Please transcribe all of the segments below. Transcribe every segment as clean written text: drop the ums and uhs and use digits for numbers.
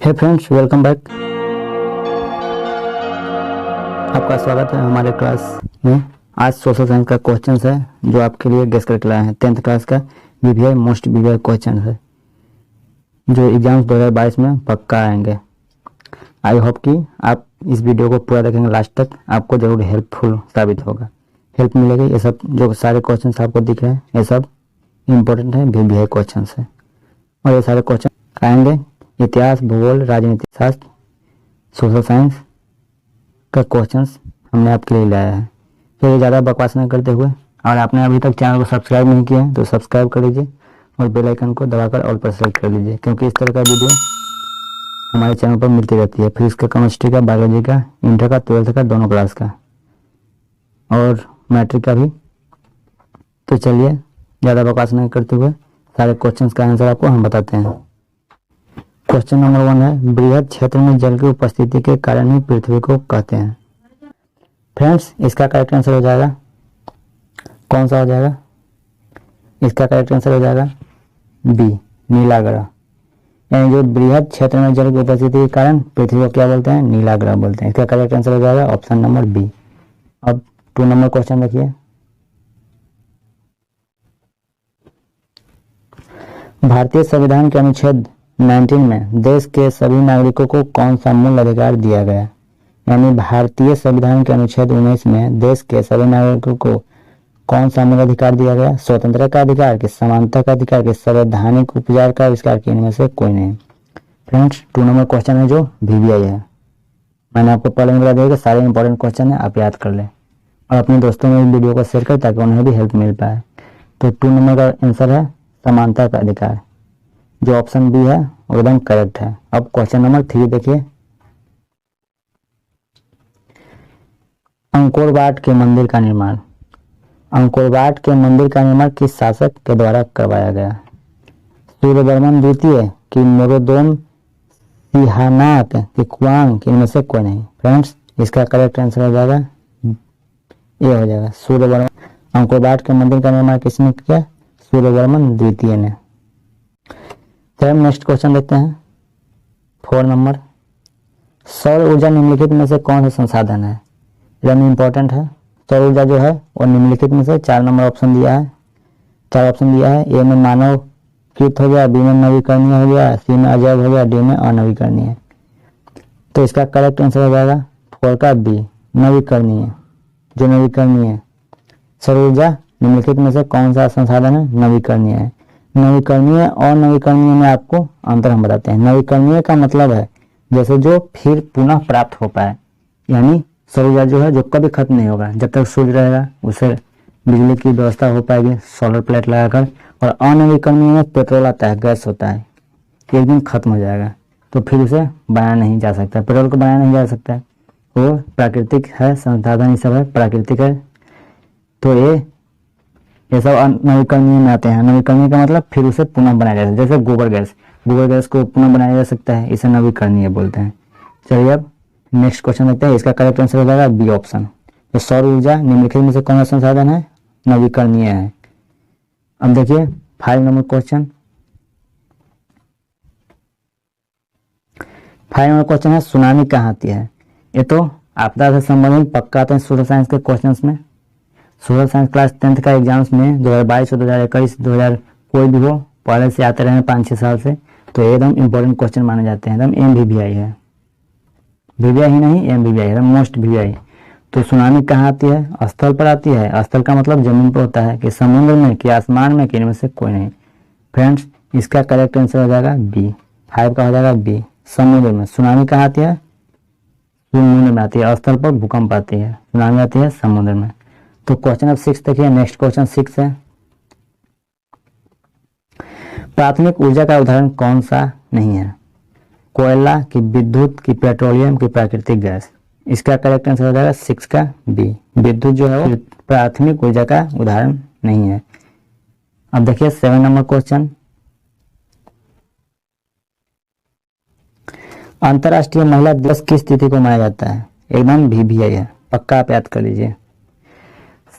हे friends, welcome back. आपका स्वागत है हमारे क्लास में। आज सोशल साइंस का क्वेश्चन है जो आपके लिए गेस करके लाए हैं। 10th क्लास का वीवीआई मोस्ट वीवीआई क्वेश्चन है जो एग्जाम्स 2022 में पक्का आएंगे। आई होप कि आप इस वीडियो को पूरा देखेंगे लास्ट तक, आपको जरूर हेल्पफुल साबित होगा, हेल्प मिलेगी। ये सब जो सारे क्वेश्चन आपको दिख रहे हैं ये सब इम्पोर्टेंट है, वीवीआई क्वेश्चन है। और ये सारे क्वेश्चन आएंगे इतिहास, भूगोल, राजनीति शास्त्र, सोशल साइंस का क्वेश्चंस हमने आपके लिए लाया है। तो ज़्यादा बकवास न करते हुए, और आपने अभी तक चैनल को सब्सक्राइब नहीं किया है तो सब्सक्राइब कर लीजिए और बेल आइकन को दबाकर ऑल पर सेलेक्ट कर लीजिए, क्योंकि इस तरह का वीडियो हमारे चैनल पर मिलती रहती है। फिजिक्स का, केमिस्ट्री का, बायोलॉजी का, इंटर का, 12th का, दोनों क्लास का और मैट्रिक का भी। तो चलिए ज़्यादा बकवास नहीं करते हुए सारे क्वेश्चन का आंसर आपको हम बताते हैं। क्वेश्चन नंबर 1 है, बृहद क्षेत्र में जल की उपस्थिति के कारण ही पृथ्वी को कहते हैं। फ्रेंड्स, इसका करेक्ट आंसर हो जाएगा, कौन सा हो जाएगा? इसका करेक्ट आंसर हो जाएगा बी, नीला ग्रह। यानी जो बृहद क्षेत्र में जल की उपस्थिति के कारण पृथ्वी को क्या बोलते हैं? नीला ग्रह बोलते हैं। इसका करेक्ट आंसर हो जाएगा ऑप्शन नंबर बी। अब 2 नंबर क्वेश्चन देखिए। भारतीय संविधान के अनुच्छेद 19 में देश के सभी नागरिकों को कौन सा मूल अधिकार दिया गया? यानी भारतीय संविधान के अनुच्छेद 19 में देश के सभी नागरिकों को कौन सा मूल अधिकार दिया गया? स्वतंत्रता का अधिकार, कि समानता का अधिकार, कि संवैधानिक उपचार का आविष्कार, कि इनमें से कोई नहीं। फ्रेंड्स, 2 नंबर क्वेश्चन है जो वीवीआई है। मैंने आपको पहले बता दिया कि सारे इंपॉर्टेंट क्वेश्चन है, आप याद कर लें और अपने दोस्तों में इस वीडियो को शेयर करें ताकि उन्हें भी हेल्प मिल पाए। तो 2 नंबर का आंसर है समानता का अधिकार, जो ऑप्शन बी है वो एकदम करेक्ट है। अब क्वेश्चन नंबर 3 देखिए। अंकोर वाट के मंदिर का निर्माण, अंकोर वाट के मंदिर का निर्माण किस शासक के द्वारा करवाया गया? सूर्यवर्मन द्वितीय, कि मोरोदोम सिहानाक, कि कुआंग, कि इनमें से कोई नहीं। फ्रेंड्स, इसका करेक्ट आंसर हो जाएगा ये हो जाएगा सूर्यवर्मन। अंकोर वाट के मंदिर का निर्माण किसने किया? सूर्यवर्मन द्वितीय ने। चलिए नेक्स्ट क्वेश्चन देखते हैं। 4 नंबर, सौर ऊर्जा निम्नलिखित में से कौन सा संसाधन है? एकदम इंपॉर्टेंट है। सौर ऊर्जा जो है वो निम्नलिखित में से 4 नंबर ऑप्शन दिया है, 4 ऑप्शन दिया है। ए में मानव कृत हो गया, बी में नवीकरणीय हो गया, सी में अजैव हो गया, डी में अनवीकरणीय। तो इसका करेक्ट आंसर हो जाएगा 4 का बी, नवीकरणीय। जो नवीकरणीय सौर ऊर्जा निम्नलिखित में से कौन सा संसाधन है? नवीकरणीय है। नवीकरणीय और नवीकरणीय में आपको अंतर हम बताते हैं। नवीकरणीय का मतलब है जैसे जो फिर पुनः प्राप्त हो पाए, यानी सौर ऊर्जा जो है जो कभी खत्म नहीं होगा, जब तक सूर्य रहेगा उसे बिजली की व्यवस्था हो पाएगी सोलर प्लेट लगाकर। और अनवीकरणीय में पेट्रोल आता है, गैस होता है कि एक दिन खत्म हो जाएगा तो फिर उसे बनाया नहीं जा सकता। पेट्रोल को बनाया नहीं जा सकता है, वो प्राकृतिक है, संसाधन ही सब है, प्राकृतिक है। तो ये सब नवीकरणीय में आते हैं। नवीकरणीय का मतलब फिर उसे पुनः बनाया जा सकता है। जैसे गोबर गैस को पुनः बनाया जा सकता है, इसे नवीकरणीय बोलते हैं। चलिए अब नेक्स्ट क्वेश्चन देखते हैं। इसका करेक्ट आंसर हो जाएगा बी ऑप्शन। तो सौर ऊर्जा निम्नलिखित में से कौन सा संसाधन है? नवीकरणीय है। अब देखिए 5 नंबर क्वेश्चन। 5 नंबर क्वेश्चन है, सुनामी कहाँ आती है? ये तो आपदा से संबंधित पक्का आते हैं सोशल साइंस के क्वेश्चन में। सोशल साइंस क्लास 10th का एग्जाम्स में 2022 और 2021 2000 कोई भी हो, पहले से आते रहे 5-6 साल से, तो एकदम इंपॉर्टेंट क्वेश्चन माने जाते हैं। एकदम MVVI है, वीवीआई ही नहीं MVVI है, मोस्ट वीवीआई। तो सुनामी कहाँ आती है? स्थल पर आती है। स्थल का मतलब जमीन पर होता है, कि समुद्र में, कि आसमान में, कि इनमें से कोई नहीं। फ्रेंड्स, इसका करेक्ट आंसर हो जाएगा बी, 5 का हो जाएगा बी, समुद्र में। सुनामी कहाँ आती है? समुद्र में आती है। स्थल पर भूकंप आती है, सुनामी आती है समुद्र में। तो क्वेश्चन अब 6 देखिए। नेक्स्ट क्वेश्चन 6 है, प्राथमिक ऊर्जा का उदाहरण कौन सा नहीं है? कोयला, की विद्युत, की पेट्रोलियम, की प्राकृतिक गैस। इसका करेक्ट आंसर हो जाएगा 6 का बी, विद्युत जो है वो प्राथमिक ऊर्जा का उदाहरण नहीं है। अब देखिए 7 नंबर क्वेश्चन, अंतर्राष्ट्रीय महिला दिवस किस तिथि को मनाया जाता है? एकदम वीवीआई है, पक्का आप याद कर लीजिए।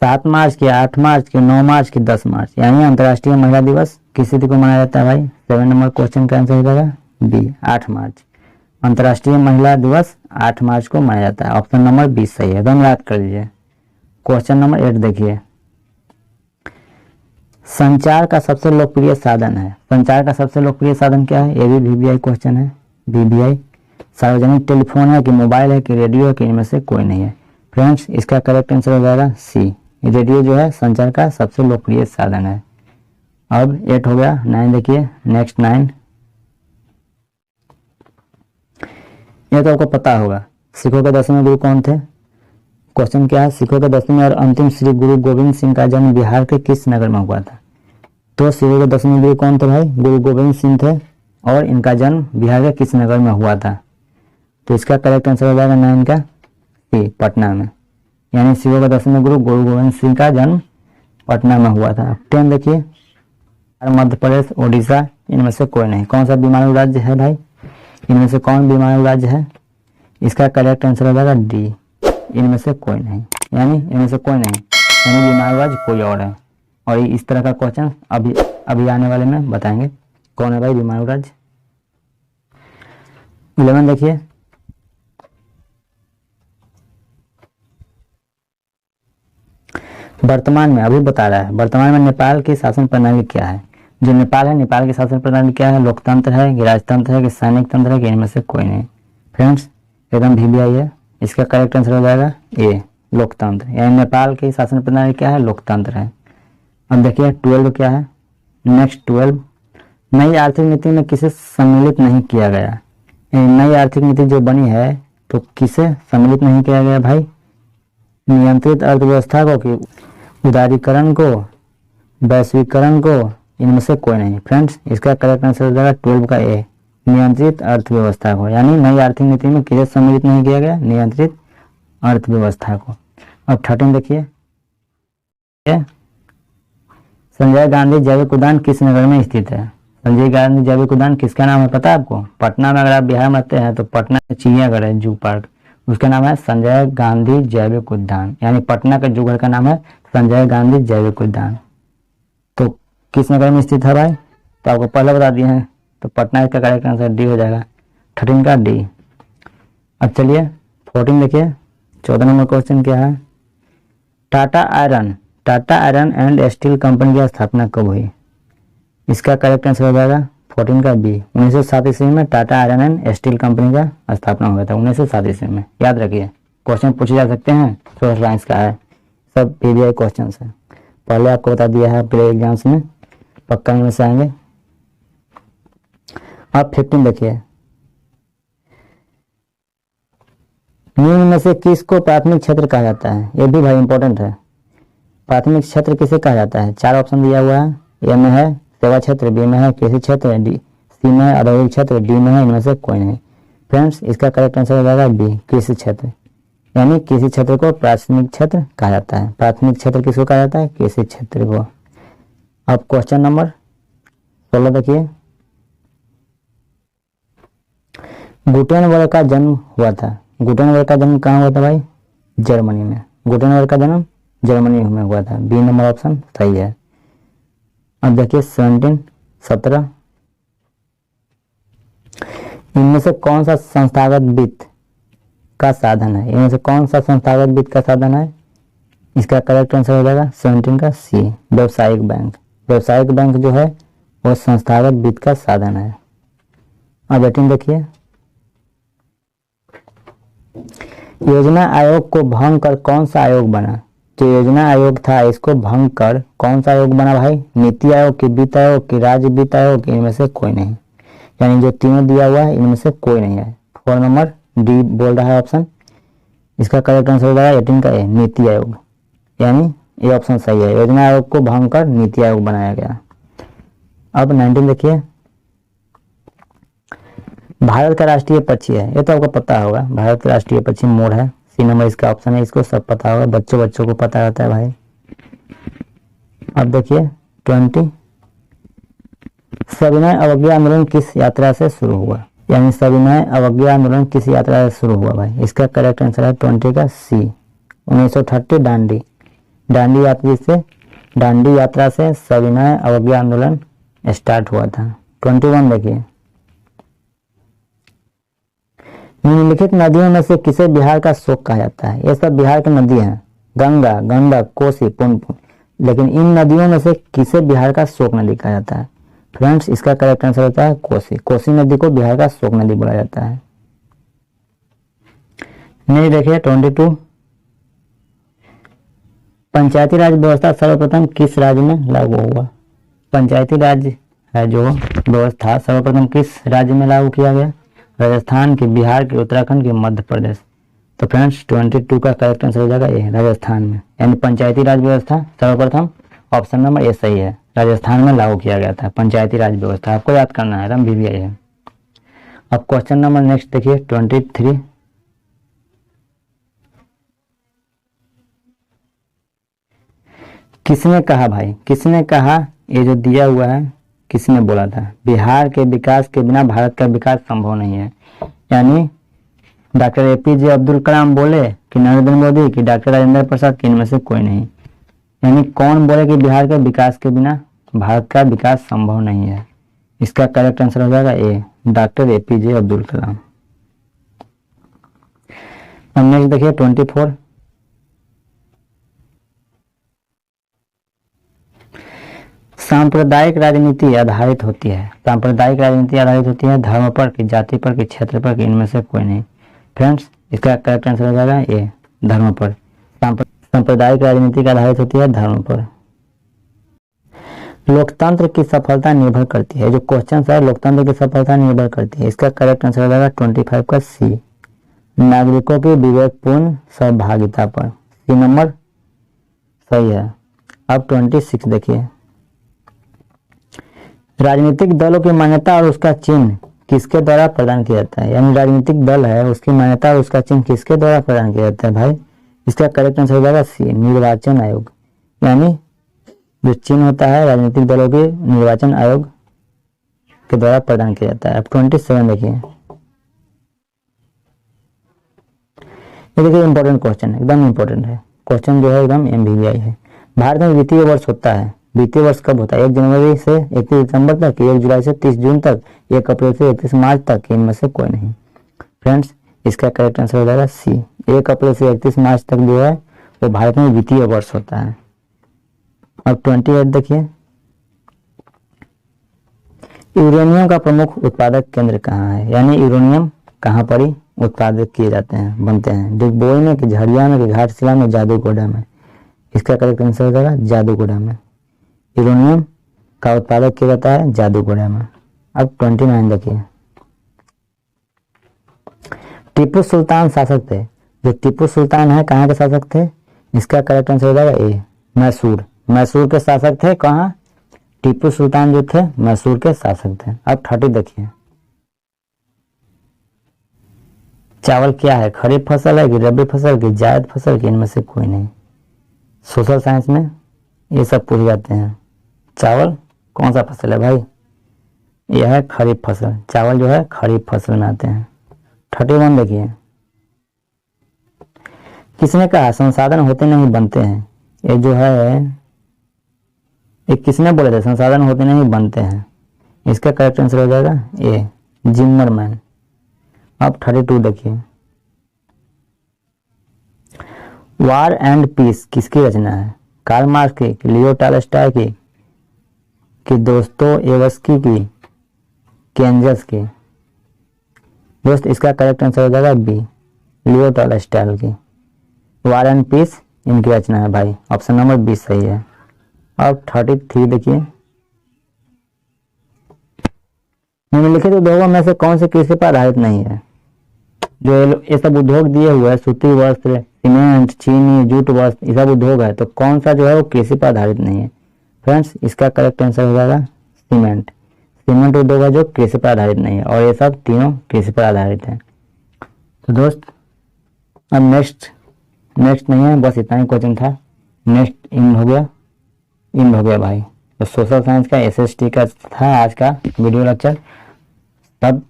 7 मार्च की, 8 मार्च की, 9 मार्च की, 10 मार्च, यानी अंतर्राष्ट्रीय महिला दिवस किस तिथि को मनाया जाता है भाई? 7 नंबर क्वेश्चन का आंसर हो जाएगा बी, 8 मार्च। अंतर्राष्ट्रीय महिला दिवस 8 मार्च को मनाया जाता है। ऑप्शन नंबर 20 सही है, एकदम याद कर लीजिए। क्वेश्चन नंबर 8 देखिए, संचार का सबसे लोकप्रिय साधन है। संचार का सबसे लोकप्रिय साधन क्या है? ये भी वीवीआई क्वेश्चन है। वीवीआई सार्वजनिक टेलीफोन है कि मोबाइल है कि रेडियो है कि इनमें से कोई नहीं है। फ्रेंड्स, इसका करेक्ट आंसर हो जाएगा सी, रेडियो जो है संचार का सबसे लोकप्रिय साधन है। अब 8 हो गया। 9 देखिए, नेक्स्ट 9, यह तो आपको पता होगा, सिखों के 10वें गुरु कौन थे? क्वेश्चन क्या है? सिखों के 10वें और अंतिम श्री गुरु गोविंद सिंह का जन्म बिहार के किस नगर में हुआ था? तो सिखों के 10वें गुरु कौन थे भाई? गुरु गोविंद सिंह थे, और इनका जन्म बिहार के किस नगर में हुआ था? तो इसका करेक्ट आंसर हो जाएगा 9 का सी, पटना में। यानी सिखों के 10वें गुरु गुरु गोविंद सिंह का जन्म पटना में हुआ था। 10 देखिए, मध्य प्रदेश, उड़ीसा, इनमें से कोई नहीं। कौन सा बीमारू राज्य है भाई? इनमें से कौन बीमारू राज्य है? इसका करेक्ट आंसर हो जाएगा डी, इनमें से कोई नहीं। यानी इनमें से कोई नहीं, यानी बीमारू राज्य कोई और है। और इस तरह का क्वेश्चन अभी आने वाले में बताएंगे कौन है भाई बीमारू राज्य। 11 देखिए, वर्तमान में, अभी बता रहा है, वर्तमान में नेपाल की शासन प्रणाली क्या है? जो नेपाल है, नेपाल की शासन प्रणाली क्या है? लोकतंत्र है कि राजतंत्र है कि सैनिक तंत्र है कि इनमें से कोई नहीं? फ्रेंड्स, एकदम वीवीआई है। इसका करेक्ट आंसर हो जाएगा ए, लोकतंत्र। यानी नेपाल की शासन प्रणाली क्या है? लोकतंत्र है। अब देखिए 12 क्या है? नेक्स्ट 12, नई आर्थिक नीति में किसे सम्मिलित नहीं किया गया? नई आर्थिक नीति जो बनी है तो किसे सम्मिलित नहीं किया गया भाई? नियंत्रित अर्थव्यवस्था को कि उदारीकरण को, वैश्वीकरण को, इनमें से कोई नहीं। फ्रेंड्स, इसका करेक्ट आंसर हो जाएगा 12 का ए, नियंत्रित अर्थव्यवस्था को। यानी नई आर्थिक नीति में किसे सम्मिलित नहीं किया गया? नियंत्रित अर्थव्यवस्था को। अब 13 देखिए, संजय गांधी जैविक उद्यान किस नगर में स्थित है? संजय गांधी जैविक उद्यान किसका नाम है पता है आपको? पटना में। अगर आप बिहार में रहते हैं तो पटना में चिड़ियाघर है, जू पार्क, उसका नाम है संजय गांधी जैविक उद्यान। यानी पटना का जू घर का नाम है संजय गांधी जैविक उद्यान। तो किस नगर में स्थित है भाई? तो आपको पहले बता दिए हैं, तो पटना इसका करेक्ट आंसर डी हो जाएगा, 13 का डी। अब चलिए 14 देखिए, 14 नंबर क्वेश्चन क्या है? Tata iron and steel company की स्थापना कब हुई? इसका करेक्ट आंसर हो जाएगा 14 का बी, 1907 ईस्वी में Tata iron and steel company का स्थापना हुआ था, 1907 ईस्वी में। याद रखिए, क्वेश्चन पूछे जा सकते हैं, सोशल साइंस का है, सब पीवीआई क्वेश्चन है। पहले आपको बता दिया है, प्री एग्जाम्स में पक्का इनमें से आएंगे। अब 15 देखिए, निम्न में से किसको प्राथमिक क्षेत्र कहा जाता है? ये भी भाई इंपॉर्टेंट है। प्राथमिक क्षेत्र किसे कहा जाता है? 4 ऑप्शन दिया हुआ है। ए में है सेवा क्षेत्र, बी में है कृषि क्षेत्र, डी सी में है औद्योगिक क्षेत्र, डी में है इनमें से कोई नहीं। फ्रेंड्स, इसका करेक्ट आंसर हो जाएगा बी, कृषि क्षेत्र। यानी कृषि क्षेत्र को प्राथमिक क्षेत्र कहा जाता है। प्राथमिक क्षेत्र किसको कहा जाता है? कृषि क्षेत्र को। अब क्वेश्चन नंबर 16 देखिए, गुटेनबर्ग का जन्म हुआ था। गुटेनबर्ग का जन्म कहाँ हुआ था भाई? जर्मनी में। गुटेनबर्ग का जन्म जर्मनी में हुआ था, बी नंबर ऑप्शन सही है। अब देखिए 17 इनमें से कौन सा संस्थागत वित्त का साधन है? इनमें से कौन सा संस्थागत वित्त का साधन है? इसका करेक्ट आंसर हो जाएगा 17 का सी, व्यवसायिक बैंक। व्यवसायिक बैंक जो है वो संस्थागत वित्त का साधन है। अब 18 देखिए, योजना आयोग को भंग कर कौन सा आयोग बना? जो योजना आयोग था इसको भंग कर कौन सा आयोग बना भाई? नीति आयोग की, वित्त आयोग की, राज्य वित्त आयोग की, इनमें से कोई नहीं। यानी जो तीनों दिया हुआ है इनमें से कोई नहीं है। 4 नंबर डी बोल रहा है ऑप्शन। इसका करेक्ट आंसर हो जाएगा 18 का ए, नीति आयोग। यानी ये ऑप्शन सही है, योजना आयोग को भंग कर नीति आयोग बनाया गया। अब 19 देखिए, भारत का राष्ट्रीय पक्षी है, ये तो आपको पता होगा, भारत का राष्ट्रीय पक्षी मोर है, सी नंबर इसका ऑप्शन है। इसको सब पता होगा, बच्चों को पता रहता है भाई। अब देखिए 20, सविनय अवज्ञा आंदोलन किस यात्रा से शुरू हुआ? यानी सविनय अवज्ञा आंदोलन किस यात्रा से शुरू हुआ भाई? इसका करेक्ट आंसर है 20 का सी, 1930 दांडी यात्रा से सविनय अवज्ञा आंदोलन स्टार्ट हुआ था। 21 देखिए, निम्नलिखित नदियों में से किसे बिहार का शोक कहा जाता है? ये सब बिहार की नदी हैं, गंगा, गंडक, कोसी, पुनपुन, लेकिन इन नदियों में से किसे बिहार का शोक नदी कहा जाता है? फ्रेंड्स, इसका करेक्ट आंसर होता है कोसी। कोसी नदी को बिहार का शोक नदी बोला जाता है। नेक्स्ट देखिए 22, पंचायती राज व्यवस्था सर्वप्रथम किस राज्य में लागू हुआ? पंचायती राज है जो व्यवस्था सर्वप्रथम किस राज्य में लागू किया गया? राजस्थान के, बिहार के, उत्तराखंड के, मध्य प्रदेश। तो फ्रेंड्स 22 का करेक्ट आंसर हो जाएगा ये, राजस्थान में। यानी पंचायती राज व्यवस्था सर्वप्रथम, ऑप्शन नंबर ए सही है, राजस्थान में लागू किया गया था पंचायती राज व्यवस्था। आपको याद करना है, एकदम VVI है। अब क्वेश्चन नंबर नेक्स्ट देखिए 23, किसने कहा भाई, किसने कहा, ये जो दिया हुआ है किसने बोला था? बिहार के विकास के बिना भारत का विकास संभव नहीं है। यानी डॉक्टर APJ अब्दुल कलाम बोले कि नरेंद्र मोदी कि डॉक्टर राजेंद्र प्रसाद, कि इनमें से कोई नहीं? यानी कौन बोले कि बिहार के विकास के बिना भारत का विकास संभव नहीं है? इसका करेक्ट आंसर हो जाएगा ए, डॉक्टर APJ अब्दुल कलाम। अब नेक्स्ट देखिए 24, सांप्रदायिक राजनीति आधारित होती है, सांप्रदायिक राजनीति आधारित होती है धर्म पर, कि जाति पर, कि क्षेत्र पर, कि इनमें से कोई नहीं? फ्रेंड्स, इसका करेक्ट आंसर हो जाएगा ए, धर्म पर। सांप्रदायिक राजनीति आधारित होती है धर्म पर। लोकतंत्र की सफलता निर्भर करती है, जो क्वेश्चन है लोकतंत्र की सफलता निर्भर करती है, इसका करेक्ट आंसर हो जाएगा 25 का सी, नागरिकों की विवेकपूर्ण सहभागिता पर। सी नंबर सही है। अब 26 देखिए, राजनीतिक दलों की मान्यता और उसका चिन्ह किसके द्वारा प्रदान किया जाता है? यानी राजनीतिक दल है, उसकी मान्यता और उसका चिन्ह किसके द्वारा प्रदान किया जाता है भाई? इसका करेक्ट आंसर हो जाएगा सी, निर्वाचन आयोग। यानी जो चिन्ह होता है राजनीतिक दलों के निर्वाचन आयोग के द्वारा प्रदान किया जाता है। अब 27 देखिए, ये देखिए इंपॉर्टेंट क्वेश्चन है, एकदम इंपॉर्टेंट है क्वेश्चन, जो है एकदम MVVI है। भारत में वित्तीय वर्ष होता है, वित्तीय वर्ष कब होता है? 1 जनवरी से 31 दिसंबर तक, 1 जुलाई से 30 जून तक, 1 अप्रैल से 31 मार्च तक, इनमें से कोई नहीं? फ्रेंड्स, इसका करेक्ट आंसर हो जाएगा सी, 1 अप्रैल से 31 मार्च तक जो है वो भारत में वित्तीय वर्ष होता है। अब 28 देखिए, यूरेनियम का प्रमुख उत्पादक केंद्र कहाँ है? यानी यूरेनियम कहाँ पर ही उत्पादित किए जाते हैं, बनते हैं? डिगबोई में, कि झरिया में, कि घाटशिला में, जादूगोड़ा में? इसका करेक्ट आंसर हो जाएगा जादूगोड़ा में। यूरेनियम का उत्पादक किया जाता है जादूगोड़ा में। अब 29 देखिए, टीपू सुल्तान शासक थे, जो टीपू सुल्तान है कहाँ के शासक थे? इसका करेक्ट आंसर हो जाएगा ए, मैसूर। मैसूर के शासक थे। कहाँ? टीपू सुल्तान जो थे मैसूर के शासक थे। अब 30 देखिए, चावल क्या है? खरीफ फसल है, कि रबी फसल, कि जायद फसल, कि इनमें से कोई नहीं? सोशल साइंस में ये सब पूछ जाते हैं। चावल कौन सा फसल है भाई? यह है खरीफ फसल। चावल जो है खरीफ फसल में आते हैं। 31 देखिए, किसने कहा संसाधन होते नहीं बनते हैं? ये जो है ये किसने बोले थे? संसाधन होते नहीं बनते हैं। इसका करेक्ट आंसर हो जाएगा ए, जिम्मरमैन। अब 32 देखिए, वार एंड पीस किसकी रचना है? कार्ल मार्क्स की, लियो टॉलस्टॉय की, कि दोस्तोयेवस्की की, कि एंजल्स की? दोस्त, इसका करेक्ट आंसर हो जाएगा बी, लियो टॉलस्टॉय की। वार एंड पीस इनकी रचना है भाई, ऑप्शन नंबर 20 सही है। अब 33 देखिए, निम्नलिखित उद्योगों में से कौन से कृषि पर आधारित नहीं है? जो ये सब उद्योग दिए हुए हैं, सूती वस्त्र, सीमेंट, चीनी, जूट वस्त्र, ये सब उद्योग है, तो कौन सा जो है वो कृषि पर आधारित नहीं है? फ्रेंड्स, इसका करेक्ट आंसर हो जाएगा सीमेंट। सीमेंट उद्योग है जो कृषि पर आधारित नहीं है, और ये सब तीनों कृषि पर आधारित है। तो दोस्त, अब नेक्स्ट नहीं है, बस इतना ही क्वेश्चन था। नेक्स्ट इन हो गया भाई। तो सोशल साइंस का SST का था आज का वीडियो लेक्चर, तब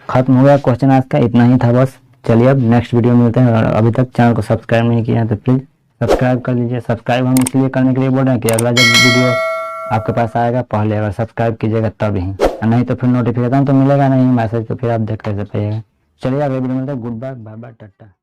खत्म हो गया क्वेश्चन आज का, इतना ही था बस। चलिए अब नेक्स्ट वीडियो में मिलते हैं। और अभी तक चैनल को सब्सक्राइब नहीं किया है तो प्लीज़ सब्सक्राइब कर लीजिए। सब्सक्राइब हम इसलिए करने के लिए बोल रहे हैं कि अगला जब वीडियो आपके पास आएगा पहले अगर सब्सक्राइब कीजिएगा तब ही, नहीं तो फिर नोटिफिकेशन तो मिलेगा नहीं, मैसेज तो फिर आप देख कैसे पाइएगा। चलिए अगले वीडियो में मिलते हैं। Good bye, bye bye, Tata.